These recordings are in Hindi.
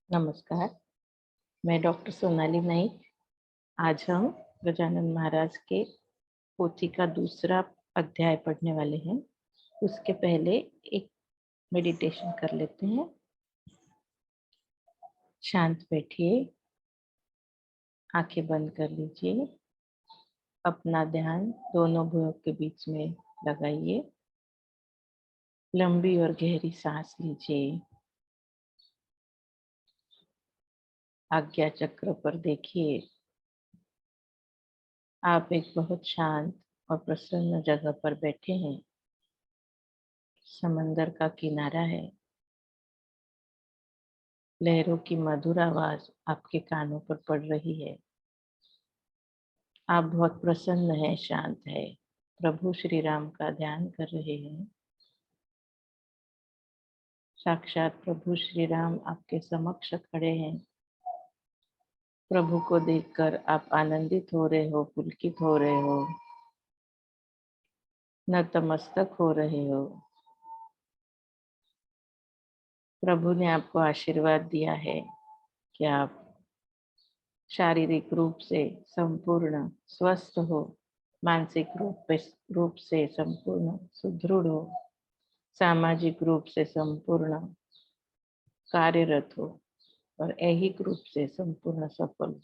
नमस्कार, मैं डॉक्टर सोनाली नाइक। आज हम गजानन महाराज के पोथी का दूसरा अध्याय पढ़ने वाले हैं। उसके पहले एक मेडिटेशन कर लेते हैं। शांत बैठिए, आंखें बंद कर लीजिए। अपना ध्यान दोनों भुजों के बीच में लगाइए। लंबी और गहरी सांस लीजिए। आज्ञा चक्र पर देखिए। आप एक बहुत शांत और प्रसन्न जगह पर बैठे हैं। समंदर का किनारा है। लहरों की मधुर आवाज आपके कानों पर पड़ रही है। आप बहुत प्रसन्न हैं, शांत है। प्रभु श्री राम का ध्यान कर रहे हैं। साक्षात प्रभु श्री राम आपके समक्ष खड़े हैं। प्रभु को देखकर आप आनंदित हो रहे हो, पुलकित हो रहे हो, नतमस्तक हो रहे हो। प्रभु ने आपको आशीर्वाद दिया है कि आप शारीरिक रूप से संपूर्ण स्वस्थ हो, मानसिक रूप से संपूर्ण सुदृढ़ हो, सामाजिक रूप से संपूर्ण कार्यरत हो और ऐहिक रूप से संपूर्ण सफल हो।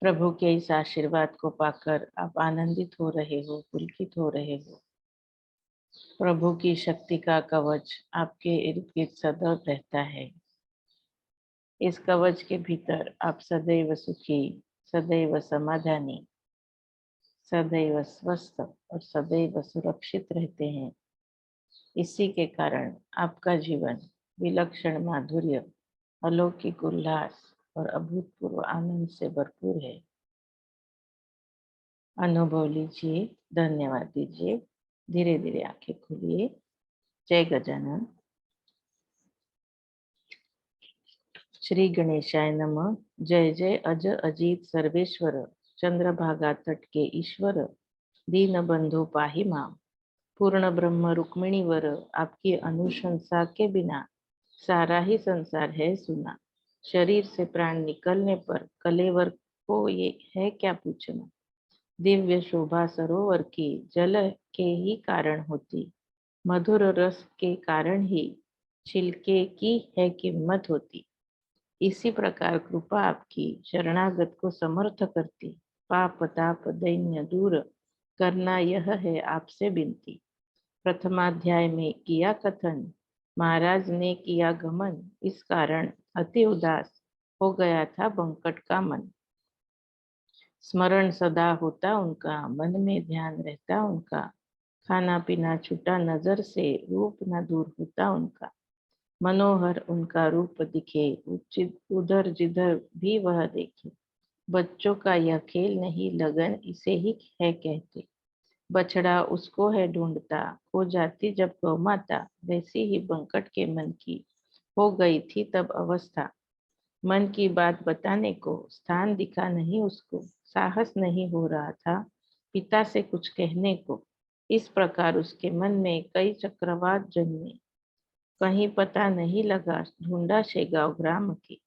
प्रभु के इस आशीर्वाद को पाकर आप आनंदित हो रहे हो, पुलकित हो रहे हो। प्रभु की शक्ति का कवच आपके इर्द गिर्द सदैव रहता है। इस कवच के भीतर आप सदैव सुखी, सदैव समाधानी, सदैव स्वस्थ और सदैव सुरक्षित रहते हैं। इसी के कारण आपका जीवन विलक्षण माधुर्य, अलौकिक उल्लास और अभूतपूर्व आनंद से भरपूर है। अनुभव लीजिए, धन्यवाद दीजिए। धीरे धीरे आंखें खोलिए। जय गजानन। श्री गणेशाय नमः। जय जय अज अजीत सर्वेश्वर, चंद्रभागा तट के ईश्वर, दीन बंधु पाहि माम। पूर्ण ब्रह्म रुक्मिणी वर, आपकी अनुशंसा के बिना सारा ही संसार है सुना। शरीर से प्राण निकलने पर कलेवर को ये है क्या पूछना। दिव्य शोभा सरोवर की जल के ही कारण होती, मधुर रस के कारण ही छिलके की है कीमत होती। इसी प्रकार कृपा आपकी शरणागत को समर्थ करती, पाप ताप दैन्य दूर करना यह है आपसे विनती। प्रथमाध्याय में किया कथन, महाराज ने किया गमन, इस कारण अति उदास हो गया था बंकट का मन। स्मरण सदा होता उनका, मन में ध्यान रहता उनका, खाना पीना छूटा नजर से, रूप न दूर होता उनका। मनोहर उनका रूप दिखे, उधर जिधर भी वह देखे। बच्चों का यह खेल नहीं लगन, इसे ही है कहते। बछड़ा उसको है ढूंढता, खो जाती जब गौ माता, वैसी ही बंकट के मन की हो गई थी तब अवस्था। मन की बात बताने को स्थान दिखा नहीं उसको, साहस नहीं हो रहा था पिता से कुछ कहने को। इस प्रकार उसके मन में कई चक्रवात जन्मे, कहीं पता नहीं लगा ढूंढा शेगांव ग्राम की।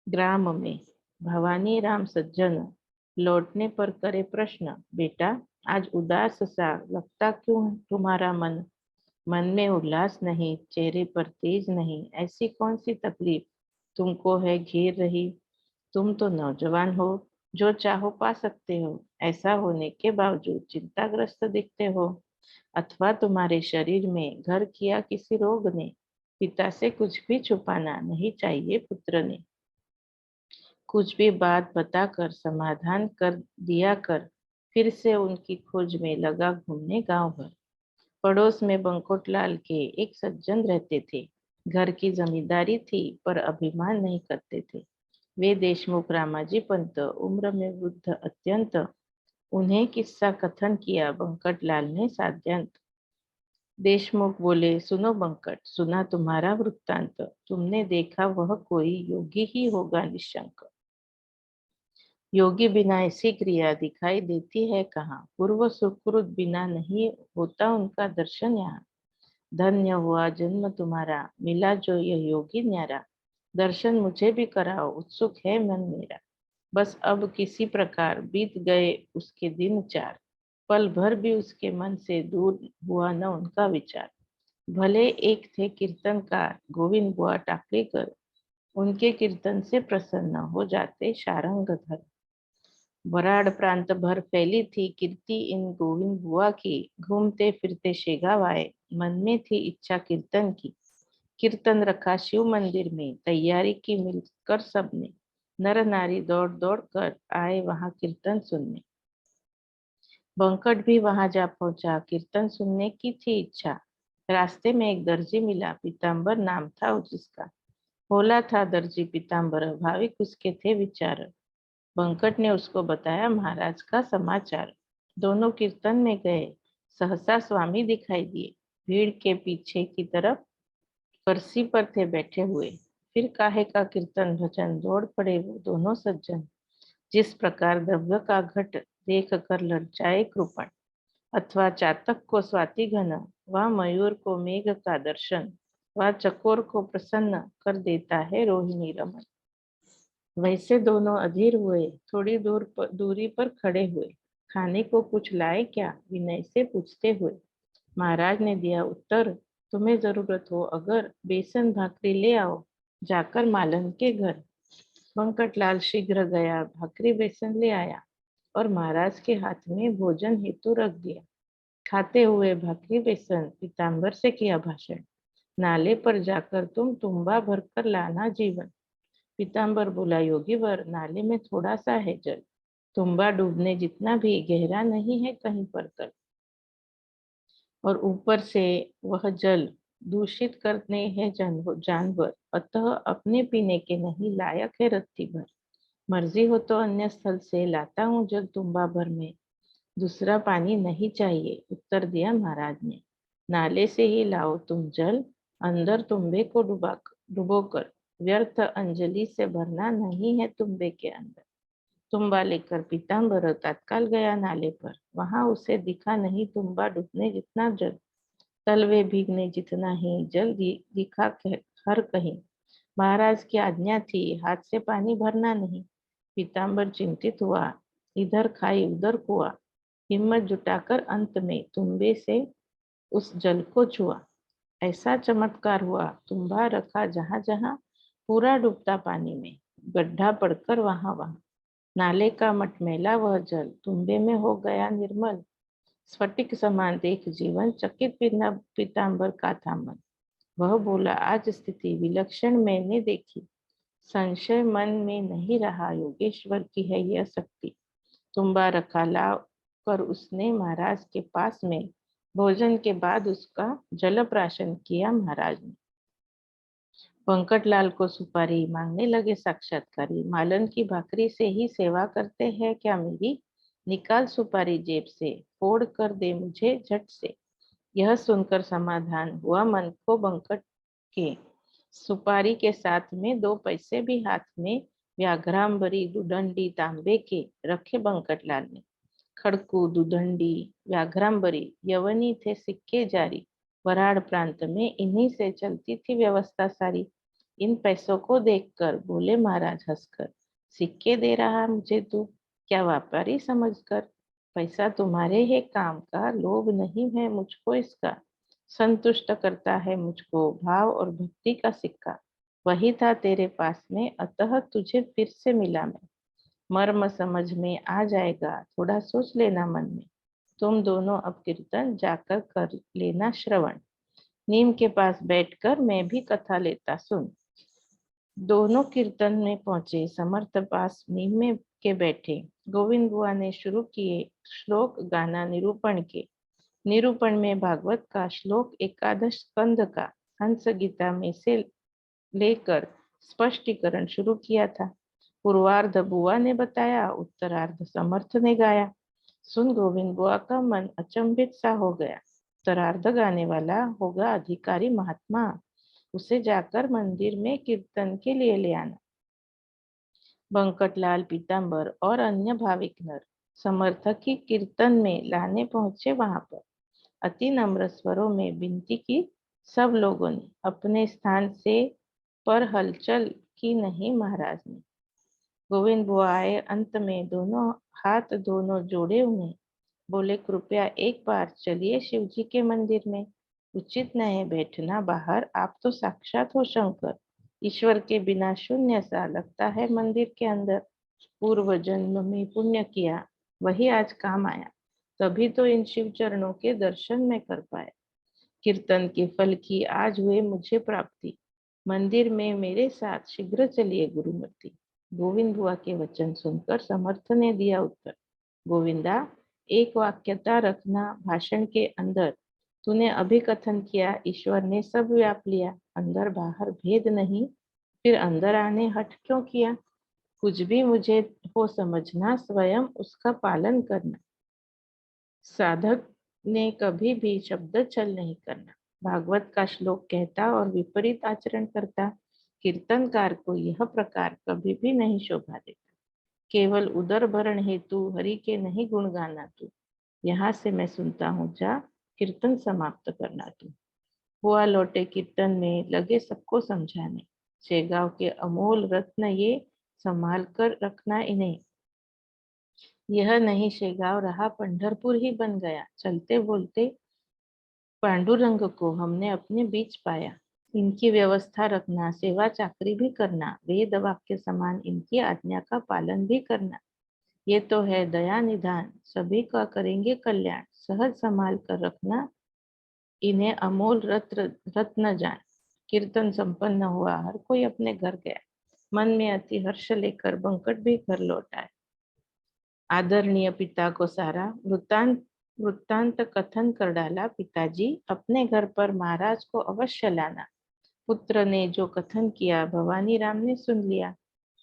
ग्राम में भवानी राम सज्जन लौटने पर करे प्रश्न, बेटा आज उदास सा लगता क्यों है तुम्हारा मन। मन में उल्लास नहीं, चेहरे पर तेज नहीं, ऐसी कौन सी तकलीफ तुमको है घेर रही। तुम तो नौजवान हो, जो चाहो पा सकते हो, ऐसा होने के बावजूद चिंताग्रस्त दिखते हो। अथवा तुम्हारे शरीर में घर किया किसी रोग ने। पिता से कुछ भी छुपाना नहीं चाहिए पुत्र ने। कुछ भी बात बताकर समाधान कर दिया कर, फिर से उनकी खोज में लगा घूमने गांव भर। पड़ोस में बंकोटलाल के एक सज्जन रहते थे। घर की जमींदारी थी पर अभिमान नहीं करते थे। वे देशमुख रामाजी पंत, उम्र में वृद्ध अत्यंत। उन्हें किस्सा कथन किया बंकटलाल ने साद्यंत। देशमुख बोले, सुनो बंकट, सुना तुम्हारा वृत्तांत। तुमने देखा वह कोई योगी ही होगा निशंक। योगी बिना ऐसी क्रिया दिखाई देती है कहाँ। पूर्व सुकृत बिना नहीं होता उनका दर्शन यहाँ। धन्य हुआ जन्म तुम्हारा, मिला जो यह योगी न्यारा। दर्शन मुझे भी कराओ, उत्सुक है मन मेरा। बस अब किसी प्रकार बीत गए उसके दिन चार, पल भर भी उसके मन से दूर हुआ न उनका विचार। भले एक थे कीर्तनकार गोविंद बुआ टाकलेकर, उनके कीर्तन से प्रसन्न हो जाते शारंगधर। वराड प्रांत भर फैली थी कीर्ति इन गोविंद बुआ की, घूमते फिरते शेगाव आए, मन में थी इच्छा कीर्तन की। कीर्तन रखा शिव मंदिर में, तैयारी की मिलकर सबने, नर नारी दौड़ दौड़ कर आए वहां कीर्तन सुनने। बंकट भी वहां जा पहुंचा, कीर्तन सुनने की थी इच्छा। रास्ते में एक दर्जी मिला, पीताम्बर नाम था जिसका। भोला था दर्जी पीताम्बर, भाविक उसके थे विचार। बंकट ने उसको बताया महाराज का समाचार। दोनों कीर्तन में गए, सहसा स्वामी दिखाई दिए, भीड़ के पीछे की तरफ कुर्सी पर थे बैठे हुए। फिर काहे का कीर्तन भजन, दौड़ पड़े वो दोनों सज्जन। जिस प्रकार द्रव्य का घट देख कर ललचाए कृपण, अथवा चातक को स्वाति घन, व मयूर को मेघ का दर्शन, व चकोर को प्रसन्न कर देता है रोहिणी रमन। वैसे दोनों अधीर हुए, थोड़ी दूरी पर खड़े हुए। खाने को कुछ लाए क्या, विनय से पूछते हुए। महाराज ने दिया उत्तर, तुम्हें जरूरत हो अगर बेसन भाकरी ले आओ, जाकर मालन के घर। बंकटलाल शीघ्र गया, भाकरी बेसन ले आया और महाराज के हाथ में भोजन हेतु रख दिया। खाते हुए भाकरी बेसन पीताम्बर से किया भाषण, नाले पर जाकर तुम तुम्बा भरकर लाना जीवन। पीताम्बर बोला, योगी वर, नाले में थोड़ा सा है जल, तुम्बा डूबने जितना भी गहरा नहीं है कहीं पर तल, और ऊपर से वह जल दूषित करने हैं जानवर, अतः अपने पीने के नहीं लायक है रत्ती भर। मर्जी हो तो अन्य स्थल से लाता हूँ जल तुम्बा भर में, दूसरा पानी नहीं चाहिए, उत्तर दिया महाराज ने। नाले से ही लाओ तुम जल, अंदर तुम्बे को डुबोकर, व्यर्थ अंजलि से भरना नहीं है तुम्बे के अंदर। तुम्बा लेकर पीताम्बर तत्काल गया नाले पर, वहां उसे दिखा नहीं तुम्बा डूबने जितना जल, तलवे भीगने जितना ही जल दिखा हर कहीं। महाराज की आज्ञा थी, हाथ से पानी भरना नहीं। पीताम्बर चिंतित हुआ, इधर खाई उधर कुआ, हिम्मत जुटाकर अंत में तुम्बे से उस जल को छुआ। ऐसा चमत्कार हुआ, तुम्बा रखा जहां जहां, पूरा डूबता पानी में, गड्ढा पड़कर वहां वहां। नाले का मटमैला वह जल तुम्बे में हो गया निर्मल, स्फटिक समान देख जीवन चकित पीताम्बर का था मन। वह बोला, आज स्थिति विलक्षण मैंने देखी, संशय मन में नहीं रहा, योगेश्वर की है यह शक्ति। तुम्बा रखा ला कर उसने महाराज के पास में, भोजन के बाद उसका जल प्राशन किया महाराज ने। पंकटलाल को सुपारी मांगने लगे साक्षात्कारी, मालन की भाकरी से ही सेवा करते हैं क्या मेरी, निकाल सुपारी जेब से, फोड़ कर दे मुझे झट से। यह सुनकर समाधान हुआ मन को बंकट के, सुपारी के साथ में 2 पैसे भी हाथ में व्याघ्रांबरी दुदंडी तांबे के रखे बंकटलाल ने। खड़कू दुदंडी व्याघ्रांबरी यवनी थे सिक्के जारी, वराड़ प्रांत में इन्हीं से चलती थी व्यवस्था सारी। इन पैसों को देखकर बोले महाराज हंसकर, सिक्के दे रहा मुझे तू, क्या व्यापारी समझकर। पैसा तुम्हारे है काम का, लोभ नहीं है मुझको इसका, संतुष्ट करता है मुझको भाव और भक्ति का सिक्का। वही था तेरे पास में, अतः तुझे फिर से मिला मैं। मर्म समझ में आ जाएगा, थोड़ा सोच लेना मन में। तुम दोनों अब कीर्तन जाकर कर लेना श्रवण, नीम के पास बैठकर मैं भी कथा लेता सुन। दोनों कीर्तन में पहुंचे, समर्थ पास नीम में के बैठे। गोविंद बुआ ने शुरू किए श्लोक गाना निरूपण के। निरूपण में भागवत का श्लोक एकादश स्कंद का हंस गीता में से लेकर स्पष्टीकरण शुरू किया था। पूर्वार्ध बुआ ने बताया, उत्तरार्ध समर्थ ने गाया। सुन गोविंद बुआ का मन अचंभित सा हो गया। उत्तरार्ध गाने वाला होगा अधिकारी महात्मा, उसे जाकर मंदिर में कीर्तन के लिए ले आना। बंकटलाल पीताम्बर और अन्य भाविक नर समर्थक ही कीर्तन में लाने पहुंचे वहां पर। अति नम्र स्वरों में विनती की सब लोगों ने अपने स्थान से पर हलचल की नहीं महाराज ने। गोविंद बुआ आए अंत में, दोनों हाथ दोनों जोड़े उन्हें, बोले कृपया एक बार चलिए शिव जी के मंदिर में। उचित न है बैठना बाहर, आप तो साक्षात हो शंकर। ईश्वर के बिना शून्य सा लगता है मंदिर के अंदर। पूर्व जन्म में पुण्य किया वही आज काम आया, तभी तो इन शिव चरणों के दर्शन में कर पाया। कीर्तन के फल की आज हुए मुझे प्राप्ति, मंदिर में मेरे साथ शीघ्र चलिए गुरुमूर्ति। गोविंद बुआ के वचन सुनकर समर्थ ने दिया उत्तर, गोविंदा एक वाक्यता रखना भाषण के अंदर। तूने अभी कथन किया ईश्वर ने सब व्याप लिया, अंदर बाहर भेद नहीं, फिर अंदर आने हट क्यों किया। कुछ भी मुझे हो समझना, स्वयं उसका पालन करना। साधक ने कभी भी शब्द छल नहीं करना। भागवत का श्लोक कहता और विपरीत आचरण करता, कीर्तनकार को यह प्रकार कभी भी नहीं शोभा देता। केवल उदर भरण हेतु हरि के नहीं गुण गाना तू। यहाँ से मैं सुनता हूँ, जा कीर्तन समाप्त करना तू। हुआ लौटे कीर्तन में लगे सबको समझाने, शेगांव के अमोल रत्न ये संभाल कर रखना इन्हें। यह नहीं शेगांव रहा पंढरपुर ही बन गया, चलते बोलते पांडुरंग को हमने अपने बीच पाया। इनकी व्यवस्था रखना, सेवा चाकरी भी करना, वेद वाक्य समान इनकी आज्ञा का पालन भी करना। ये तो है दया निधान, सभी का करेंगे कल्याण। सहज संभाल कर रखना इन्हें, अमोल रत्न जान। कीर्तन संपन्न हुआ, हर कोई अपने घर गया। मन में अति हर्ष लेकर बंकट भी घर लौट आए। आदरणीय पिता को सारा वृत्तांत कथन कर डाला, पिताजी अपने घर पर महाराज को अवश्य लाना। पुत्र ने जो कथन किया भवानी राम ने सुन लिया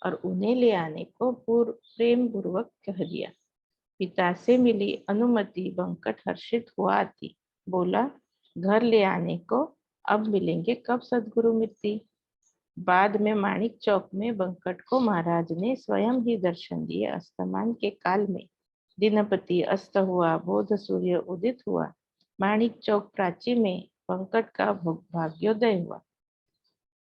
और उन्हें ले आने को प्रेम पूर्वक कह दिया। पिता से मिली अनुमति बंकट हर्षित हुआ थी, बोला घर ले आने को, अब मिलेंगे कब सदगुरु मिट्टी। बाद में माणिक चौक में बंकट को महाराज ने स्वयं ही दर्शन दिए। अस्तमान के काल में दिनपति अस्त हुआ, बोध सूर्य उदित हुआ। माणिक चौक प्राची में बंकट का भाग्योदय हुआ।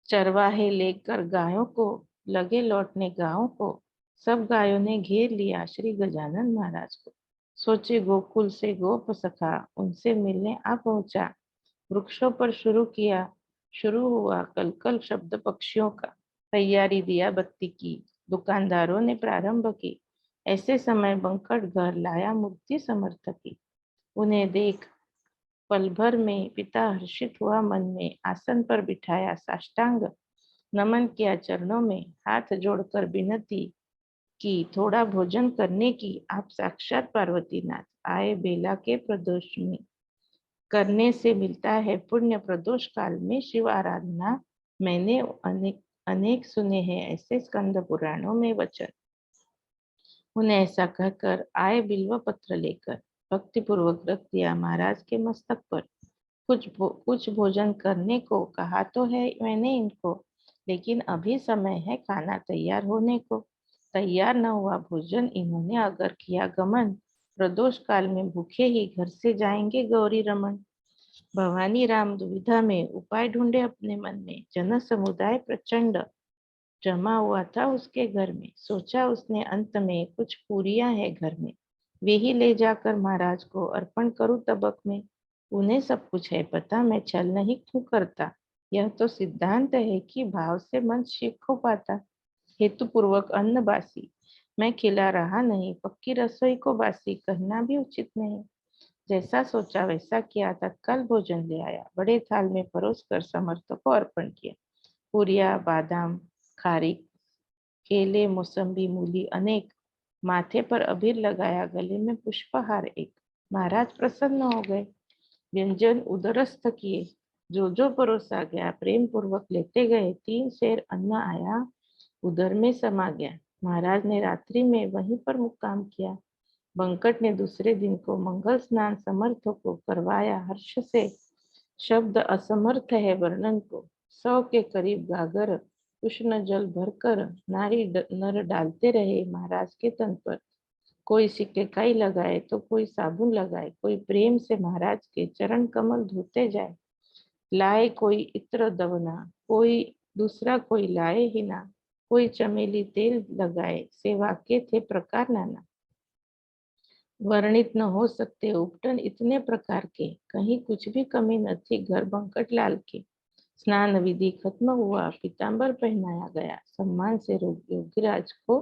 चरवाहे लेकर गायों को लगे लौटने गांव को, सब गायों ने घेर लिया श्री गजानन महाराज को। सोचे गोकुल से गोप सखा, उनसे मिलने आ पहुंचा। वृक्षों पर शुरू हुआ कलकल शब्द पक्षियों का। तैयारी दिया बत्ती की, दुकानदारों ने प्रारंभ की। ऐसे समय बंकट घर लाया मूर्ति समर्थ की। उन्हें देख पल भर में पिता हर्षित हुआ, मन में आसन पर बिठाया, साष्टांग नमन किया चरणों में, हाथ जोड़कर विनती की थोड़ा भोजन करने की। आप साक्षात पार्वती नाथ आए बेला के प्रदोष में, करने से मिलता है पुण्य। प्रदोष काल में शिव आराधना मैंने अनेक अनेक सुने हैं ऐसे स्कंद पुराणों में वचन। उन्हें ऐसा कहकर आए बिल्व पत्र लेकर, भक्ति पूर्वक रख दिया महाराज के मस्तक पर। कुछ भोजन करने को कहा तो है मैंने इनको, लेकिन अभी समय है खाना तैयार होने को। तैयार न हुआ भोजन इन्होंने अगर किया गमन, प्रदोष काल में भूखे ही घर से जाएंगे गौरी रमन। भवानी राम दुविधा में उपाय ढूंढे अपने मन में, जन समुदाय प्रचंड जमा हुआ था उसके घर में। सोचा उसने अंत में कुछ पूरियां है घर में, वे ही ले जाकर महाराज को अर्पण करूं तबक में। उन्हें सब कुछ है पता, मैं छल नहीं क्यों करता। यह तो सिद्धांत है कि भाव से मन शिव को पाता। हेतु पूर्वक अन्न बासी मैं खिला रहा नहीं, पक्की रसोई को बासी कहना भी उचित नहीं। जैसा सोचा वैसा किया, तत्काल भोजन ले आया, बड़े थाल में परोस कर समर्थ को अर्पण किया। पूरिया बादाम खारीक केले मौसम्बी मूली अनेक, माथे पर अबीर लगाया, गले में पुष्पहार एक। महाराज प्रसन्न हो गए, व्यंजन उदरस्थ किए, जो जो परोसा गया प्रेम पूर्वक लेते गए। 3 सेर अन्न आया, उदर में समा गया। महाराज ने रात्रि में वहीं पर मुक्काम किया। बंकट ने दूसरे दिन को मंगल स्नान समर्थ को करवाया हर्ष से। शब्द असमर्थ है वर्णन को, 100 के करीब गागर उष्ण जल भरकर नारी नर डालते रहे महाराज के तन पर। कोई सिककाई लगाए तो कोई साबुन लगाए, कोई प्रेम से महाराज के चरण कमल धोते जाए। लाए कोई इत्र दवना, कोई दूसरा कोई लाए ही ना, कोई चमेली तेल लगाए, सेवा के थे प्रकार नाना। वर्णित न हो सकते उपटन इतने प्रकार के, कहीं कुछ भी कमी न थी घर बंकटलाल के। स्नान विधि खत्म हुआ, पीताम्बर पहनाया गया, सम्मान से योगीराज को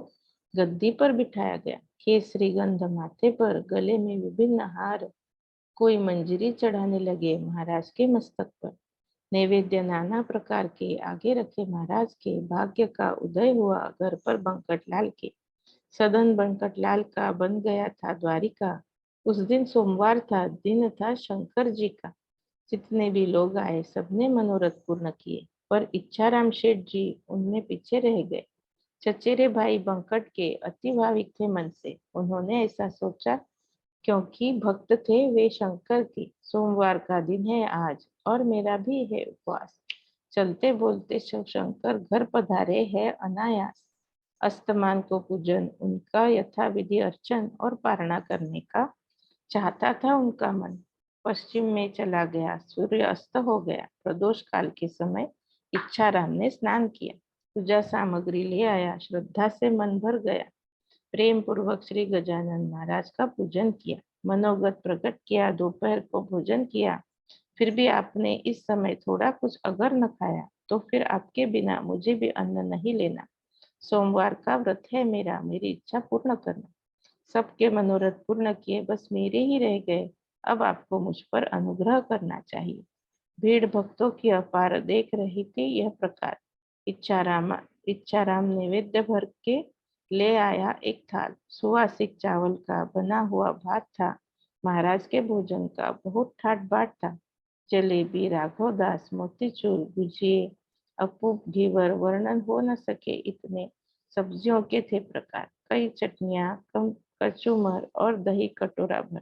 गद्दी पर बिठाया गया। केसरी गंध माथे पर, गले में विभिन्न हार, कोई मंजरी चढ़ाने लगे महाराज के मस्तक पर। नैवेद्य नाना प्रकार के आगे रखे महाराज के, भाग्य का उदय हुआ घर पर बंकटलाल के। सदन बंकटलाल का बन गया था द्वारिका, उस दिन सोमवार था, दिन था शंकर जी का। जितने भी लोग आए सबने मनोरथ पूर्ण किए, पर इच्छाराम शेठ जी उनमें पीछे रह गए। चचेरे भाई बंकट के अति भाविक थे मन से, उन्होंने ऐसा सोचा क्योंकि भक्त थे वे शंकर के। सोमवार का दिन है आज और मेरा भी है उपवास, चलते बोलते शिव शंकर घर पधारे है अनायास। अस्तमान को पूजन उनका यथाविधि अर्चन और पारणा करने का चाहता था उनका मन। पश्चिम में चला गया, सूर्य अस्त हो गया। प्रदोष काल के समय इच्छाराम ने स्नान किया, पूजा सामग्री ले आया, श्रद्धा से मन भर गया। प्रेम पूर्वक श्री गजानन महाराज का पूजन किया, मनोगत प्रकट किया, दोपहर को भोजन किया। फिर भी आपने इस समय थोड़ा कुछ अगर न खाया तो फिर आपके बिना मुझे भी अन्न नहीं लेना। सोमवार का व्रत है मेरा, मेरी इच्छा पूर्ण करना। सबके मनोरथ पूर्ण किए, बस मेरे ही रह गए। अब आपको मुझ पर अनुग्रह करना चाहिए। भीड़ भक्तों की अपार देख रही थी यह प्रकार। इच्छाराम इच्छाराम नैवेद्य भर के ले आया एक थाल, सुवासिक चावल का बना हुआ भात था। महाराज के भोजन का बहुत ठाट बाट था। जलेबी, राघव दास, मोतीचूर, गुजिये, अपूप, घेवर, वर्णन हो न सके इतने सब्जियों के थे प्रकार। कई चटनियां, कचूमर और दही कटोरा भर।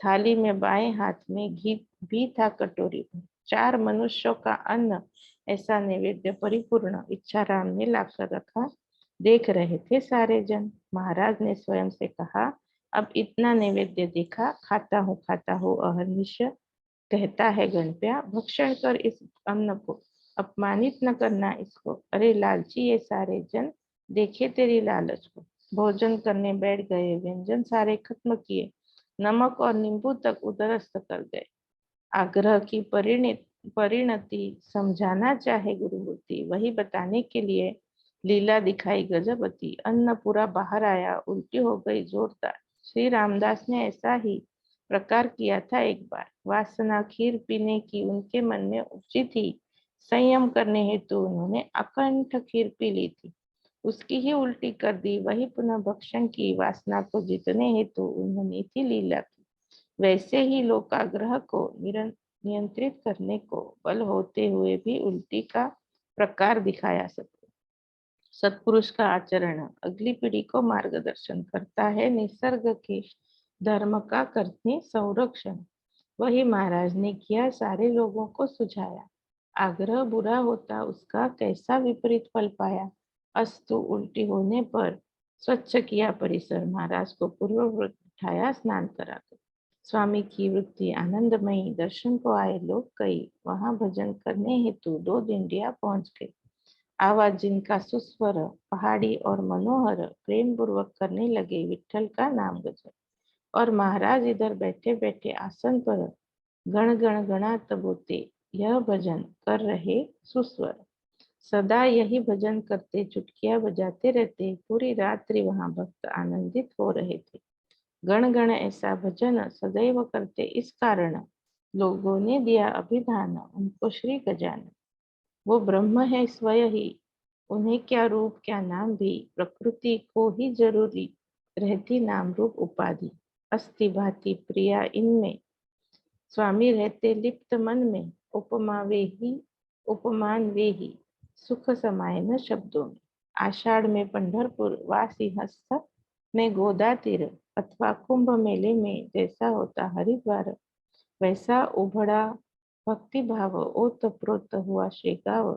थाली में बाएं हाथ में घी भी था कटोरी भर। 4 मनुष्यों का अन्न, ऐसा नैवेद्य परिपूर्ण इच्छाराम ने लाकर रखा। देख रहे थे सारे जन। महाराज ने स्वयं से कहा, अब इतना नैवेद्य देखा, खाता हूँ अहर्निश। कहता है गणप्या, भक्षण कर इस अन्न को, अपमानित न करना इसको। अरे लालची ये सारे जन, देखे तेरी लालच को। भोजन करने बैठ गए, व्यंजन सारे खत्म किए, नमक और नींबू तक उदरस्त कर गए। आग्रह की परिणति समझाना चाहे गुरुमूर्ति, वही बताने के लिए लीला दिखाई गजबती। अन्न पूरा बाहर आया, उल्टी हो गई जोरदार। श्री रामदास ने ऐसा ही प्रकार किया था एक बार। वासना खीर पीने की उनके मन में उपजी थी। संयम करने हेतु उन्होंने अकंठ खीर पी ली थी, उसकी ही उल्टी कर दी। वही पुनः भक्षण की वासना को जीतने हेतु उन्होंने थी लीला की। वैसे ही लोकाग्रह को नियंत्रित करने को बल होते हुए भी उल्टी का प्रकार दिखाया सके। सत्पुरुष का आचरण अगली पीढ़ी को मार्गदर्शन करता है, निसर्ग के धर्म का करते संरक्षण। वही महाराज ने किया, सारे लोगों को सुझाया। आग्रह बुरा होता, उसका कैसा विपरीत फल पाया। अस्तु उल्टी होने पर स्वच्छ किया परिसर, महाराज को पूर्ववत उठाया स्नान कराकर। स्वामी की वृत्ति आनंदमयी, दर्शन को आए लोग कई, वहां भजन करने हेतु 2 डिंडिया पहुंच गई। आवाज जिनका सुस्वर, पहाड़ी और मनोहर, प्रेम पूर्वक करने लगे विठल का नाम गजर। और महाराज इधर बैठे बैठे आसन पर गण गण गणात बोते यह भजन कर रहे सुस्वर। सदा यही भजन करते, चुटकियां बजाते रहते। पूरी रात्रि वहां भक्त आनंदित हो रहे थे। गण गण ऐसा भजन सदैव करते, इस कारण लोगों ने दिया अभिधान उनको श्री गजानन। वो ब्रह्म है स्वयं ही, उन्हें क्या रूप क्या नाम भी, प्रकृति को ही जरूरी रहती नाम रूप उपाधि। अस्थि भांति प्रिया इनमें, स्वामी रहते लिप्त मन में। उपमा वे ही, उपमान वे ही, सुख समाये न शब्दों में। आषाढ़ में पंढरपुर व सिंहस्थ में गोदा तीर, अथवा कुंभ मेले में जैसा होता हरिद्वार, वैसा उभड़ा भक्ति भाव ओतप्रोत हुआ शेगाव।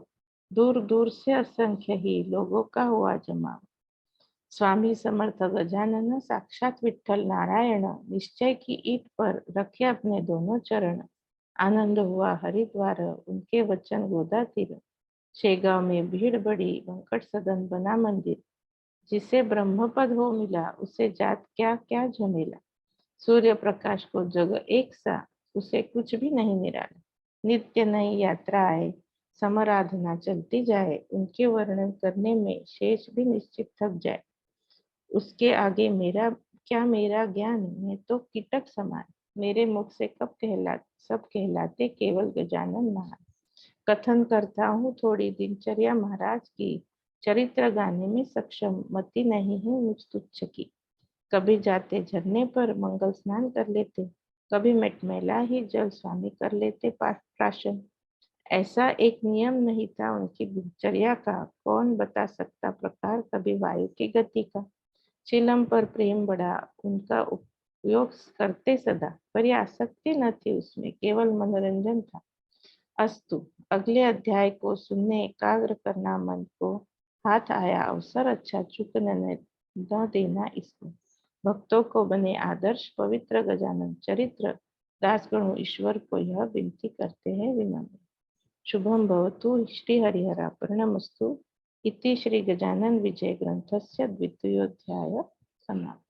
दूर दूर से असंख्य ही लोगों का हुआ जमाव। स्वामी समर्थ गजानन साक्षात विठ्ठल नारायण, निश्चय की ईट पर रखे अपने दोनों चरण। आनंद हुआ हरिद्वार, उनके वचन गोदा तीर। शेगांव में भीड़ बढ़ी, वेंकट सदन बना मंदिर। जिसे ब्रह्म पद हो मिला, उसे जात क्या क्या झमेला। सूर्य प्रकाश को जग एक सा, उसे कुछ भी नहीं निराला। नित्य नई यात्रा आए, समराधना चलती जाए। उनके वर्णन करने में शेष भी निश्चित थक जाए। उसके आगे मेरा ज्ञान, मैं तो कीटक समान। मेरे मुख से सब कहलाते केवल गजानन महान। कथन करता हूँ थोड़ी दिनचर्या महाराज की। चरित्र गाने में सक्षम मति नहीं है मुझ तुच्छ की। कभी जाते झरने पर मंगल स्नान कर लेते, कभी मटमैला ही जल स्वामी कर लेते प्राशन। ऐसा एक नियम नहीं था उनकी दिनचर्या का, कौन बता सकता प्रकार कभी वायु की गति का। चिलम पर प्रेम बढ़ा, उनका उपयोग करते सदा, पर यह आसक्ति न थी उसमें, केवल मनोरंजन था। अस्तु, अगले अध्याय को सुनने एकाग्र करना मन को। हाथ आया अवसर, अच्छा चूकने न देना इसको। भक्तों को बने आदर्श पवित्र गजानन चरित्र। दासगणों ईश्वर को यह विनती करते हैं विनम्र। शुभम भवतु श्री हरिहरार्पणमस्तु। इति श्री गजानन विजय ग्रंथस्य द्वितीयोऽध्याय समाप्त।